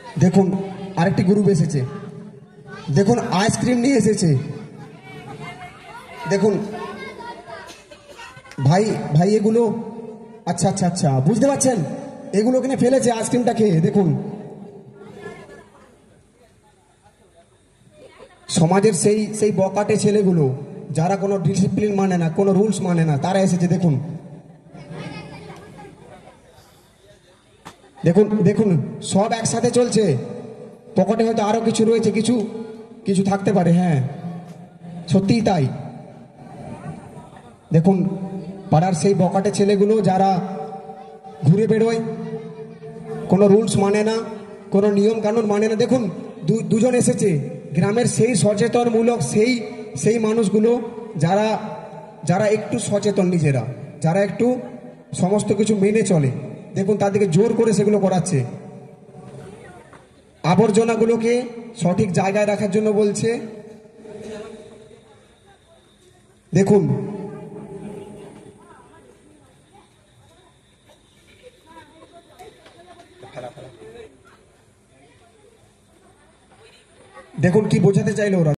দেখুন আরেকটি গ্রুপ এসেছে, দেখুন আইসক্রিম নিয়ে এসেছে। দেখুন ভাই ভাই এগুলো আচ্ছা আচ্ছা আচ্ছা বুঝতে পারছেন, এগুলো কিনে ফেলেছে আইসক্রিমটা খেয়ে। দেখুন সমাজের সেই সেই বকাটে ছেলেগুলো যারা কোনো ডিসিপ্লিন মানে না, কোনো রুলস মানে না, তারা এসেছে। দেখুন দেখুন দেখুন সব একসাথে চলছে, পকেটে হয়তো আরো কিছু রয়েছে, কিছু কিছু থাকতে পারে। হ্যাঁ সত্যিই তাই। দেখুন পাড়ার সেই বকাটে ছেলেগুলো যারা ঘুরে বেরোয়, কোনো রুলস মানে না, কোনো নিয়ম কানুন মানে না। দেখুন দুজন এসেছে গ্রামের সেই সচেতনমূলক সেই সেই মানুষগুলো যারা যারা একটু সচেতন নিজেরা, যারা একটু সমস্ত কিছু মেনে চলে। দেখুন তাদেরকে জোর করে সেগুলো করাচ্ছে, আবর্জনাগুলোকে সঠিক জায়গায় রাখার জন্য বলছে। দেখুন দেখুন কি বোঝাতে চাইলো ওরা।